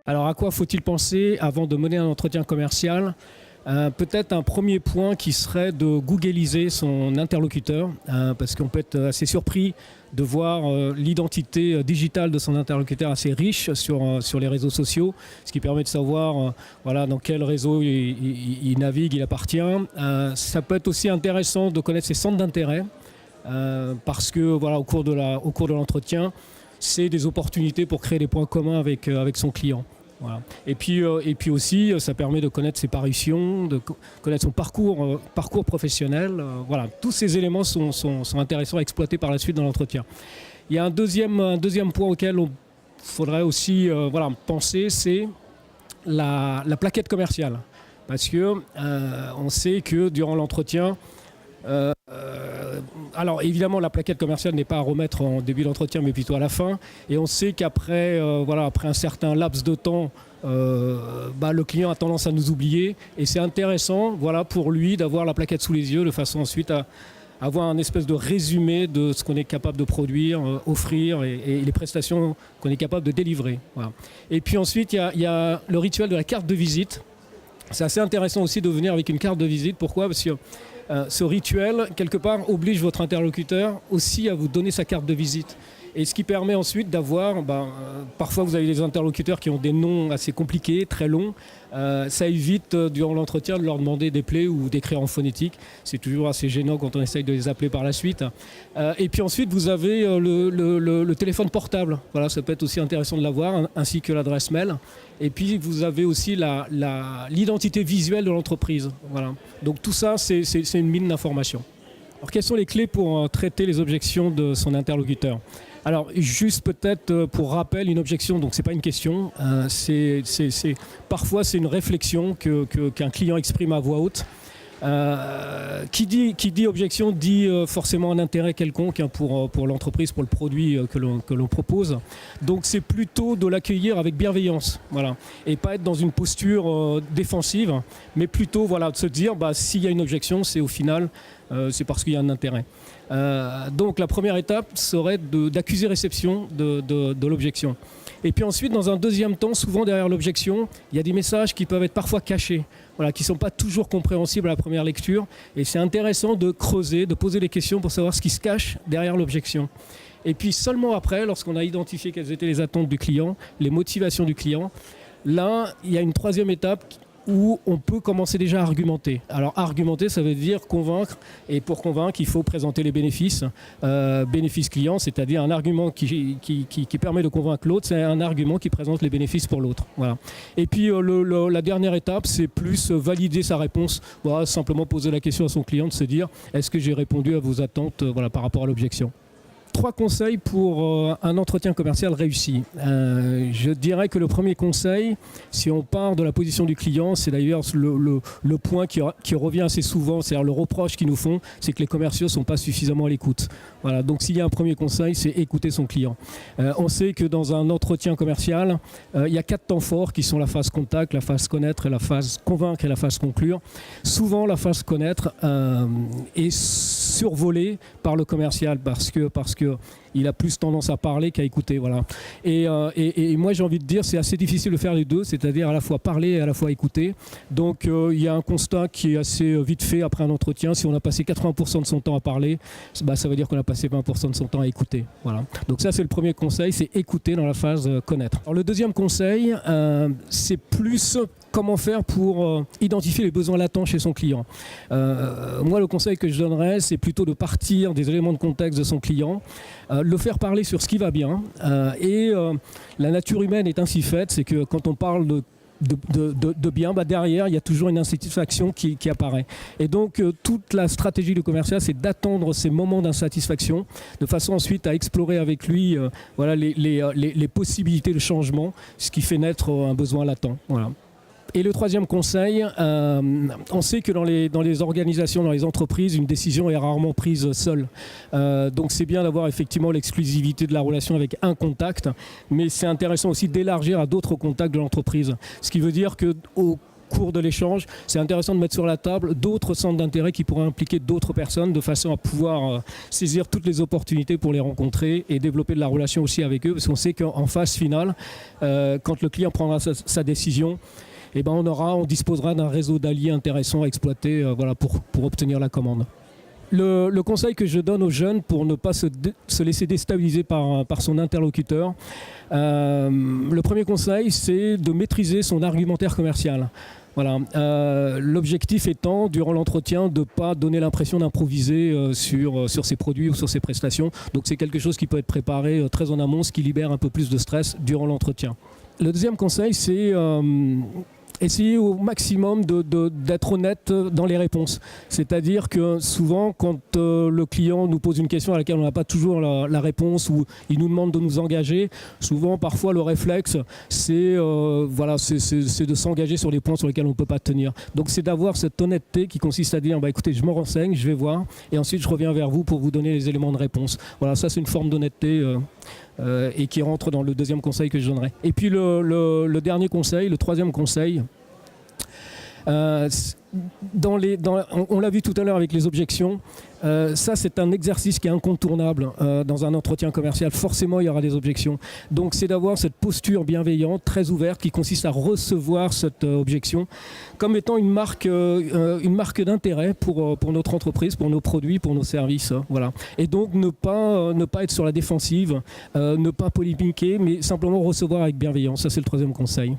Alors à quoi faut-il penser avant de mener un entretien commercial ? Peut-être un premier point qui serait de googliser son interlocuteur, parce qu'on peut être assez surpris de voir l'identité digitale de son interlocuteur assez riche sur les réseaux sociaux, ce qui permet de savoir dans quel réseau il navigue, il appartient. Ça peut être aussi intéressant de connaître ses centres d'intérêt, parce que au cours de l'entretien, c'est des opportunités pour créer des points communs avec son client. Voilà. Et puis aussi, ça permet de connaître ses parutions, de connaître son parcours professionnel. Voilà. Tous ces éléments sont intéressants à exploiter par la suite dans l'entretien. Il y a un deuxième point auquel il faudrait aussi penser, c'est la plaquette commerciale. Parce que on sait que durant l'entretien, alors évidemment la plaquette commerciale n'est pas à remettre en début d'entretien mais plutôt à la fin, et on sait qu'après après un certain laps de temps le client a tendance à nous oublier, et c'est intéressant pour lui d'avoir la plaquette sous les yeux de façon ensuite à avoir un espèce de résumé de ce qu'on est capable de produire, offrir et les prestations qu'on est capable de délivrer. Voilà. Et puis ensuite il y a le rituel de la carte de visite. C'est assez intéressant aussi de venir avec une carte de visite. Pourquoi ? Parce que ce rituel, quelque part, oblige votre interlocuteur aussi à vous donner sa carte de visite. Et ce qui permet ensuite d'avoir, parfois vous avez des interlocuteurs qui ont des noms assez compliqués, très longs. Ça évite durant l'entretien de leur demander d'épeler ou d'écrire en phonétique. C'est toujours assez gênant quand on essaye de les appeler par la suite. Et puis ensuite vous avez le téléphone portable. Voilà, ça peut être aussi intéressant de l'avoir, ainsi que l'adresse mail. Et puis vous avez aussi l'identité visuelle de l'entreprise. Voilà. Donc tout ça, c'est une mine d'informations. Alors quelles sont les clés pour traiter les objections de son interlocuteur ? Alors juste peut-être pour rappel, une objection, donc c'est pas une question, parfois c'est une réflexion qu'un client exprime à voix haute. Qui dit objection dit forcément un intérêt quelconque pour l'entreprise, pour le produit que l'on propose. Donc c'est plutôt de l'accueillir avec bienveillance, voilà, et pas être dans une posture défensive, mais plutôt de se dire s'il y a une objection, c'est au final c'est parce qu'il y a un intérêt. Donc la première étape serait d'accuser réception de l'objection. Et puis ensuite, dans un deuxième temps, souvent derrière l'objection, il y a des messages qui peuvent être parfois cachés, qui ne sont pas toujours compréhensibles à la première lecture. Et c'est intéressant de creuser, de poser des questions pour savoir ce qui se cache derrière l'objection. Et puis seulement après, lorsqu'on a identifié quelles étaient les attentes du client, les motivations du client, là, il y a une troisième étape où on peut commencer déjà à argumenter. Alors argumenter, ça veut dire convaincre, et pour convaincre, il faut présenter les bénéfices. Bénéfices clients, c'est-à-dire un argument qui permet de convaincre l'autre, c'est un argument qui présente les bénéfices pour l'autre. Voilà. Et puis la dernière étape, c'est plus valider sa réponse. Voilà, simplement poser la question à son client, de se dire, est-ce que j'ai répondu à vos attentes par rapport à l'objection ? 3 conseils pour un entretien commercial réussi. Je dirais que le premier conseil, si on part de la position du client, c'est d'ailleurs le point qui revient assez souvent, c'est-à-dire le reproche qu'ils nous font, c'est que les commerciaux ne sont pas suffisamment à l'écoute. Voilà, donc s'il y a un premier conseil, c'est écouter son client. On sait que dans un entretien commercial, il y a 4 temps forts qui sont la phase contact, la phase connaître, la phase convaincre et la phase conclure. Souvent, la phase connaître est survolée par le commercial parce que il a plus tendance à parler qu'à écouter, voilà. Et moi j'ai envie de dire, c'est assez difficile de faire les deux, c'est-à-dire à la fois parler et à la fois écouter. Donc il y a un constat qui est assez vite fait après un entretien. Si on a passé 80% de son temps à parler, ça veut dire qu'on a passé 20% de son temps à écouter, voilà. Donc ça c'est le premier conseil, c'est écouter dans la phase connaître. Alors le deuxième conseil, c'est plus comment faire pour identifier les besoins latents chez son client. Moi, le conseil que je donnerais, c'est plutôt de partir des éléments de contexte de son client, le faire parler sur ce qui va bien. La nature humaine est ainsi faite, c'est que quand on parle de bien, derrière, il y a toujours une insatisfaction qui apparaît. Et donc, toute la stratégie du commercial, c'est d'attendre ces moments d'insatisfaction, de façon ensuite à explorer avec lui les possibilités de changement, ce qui fait naître un besoin latent. Voilà. Et le troisième conseil, on sait que dans les organisations, dans les entreprises, une décision est rarement prise seule. Donc c'est bien d'avoir effectivement l'exclusivité de la relation avec un contact, mais c'est intéressant aussi d'élargir à d'autres contacts de l'entreprise. Ce qui veut dire qu'au cours de l'échange, c'est intéressant de mettre sur la table d'autres centres d'intérêt qui pourraient impliquer d'autres personnes de façon à pouvoir saisir toutes les opportunités pour les rencontrer et développer de la relation aussi avec eux, parce qu'on sait qu'en phase finale, quand le client prendra sa décision, eh ben on disposera d'un réseau d'alliés intéressants à exploiter pour obtenir la commande. Le conseil que je donne aux jeunes pour ne pas se laisser déstabiliser par son interlocuteur, le premier conseil, c'est de maîtriser son argumentaire commercial. Voilà. L'objectif étant, durant l'entretien, de ne pas donner l'impression d'improviser sur ses produits ou sur ses prestations. Donc c'est quelque chose qui peut être préparé très en amont, ce qui libère un peu plus de stress durant l'entretien. Le deuxième conseil, c'est essayer au maximum d'être honnête dans les réponses. C'est-à-dire que souvent, quand le client nous pose une question à laquelle on n'a pas toujours la réponse ou il nous demande de nous engager, souvent, parfois, le réflexe, c'est de s'engager sur les points sur lesquels on ne peut pas tenir. Donc, c'est d'avoir cette honnêteté qui consiste à dire, écoutez, je me renseigne, je vais voir, et ensuite, je reviens vers vous pour vous donner les éléments de réponse. Voilà, ça, c'est une forme d'honnêteté et qui rentre dans le deuxième conseil que je donnerai. Et puis le dernier conseil, le troisième conseil, on l'a vu tout à l'heure avec les objections, ça c'est un exercice qui est incontournable dans un entretien commercial. Forcément il y aura des objections. Donc c'est d'avoir cette posture bienveillante, très ouverte, qui consiste à recevoir cette objection comme étant une marque d'intérêt pour notre entreprise, pour nos produits, pour nos services. Voilà. Et donc ne pas être sur la défensive, ne pas polémiquer, mais simplement recevoir avec bienveillance. Ça c'est le troisième conseil.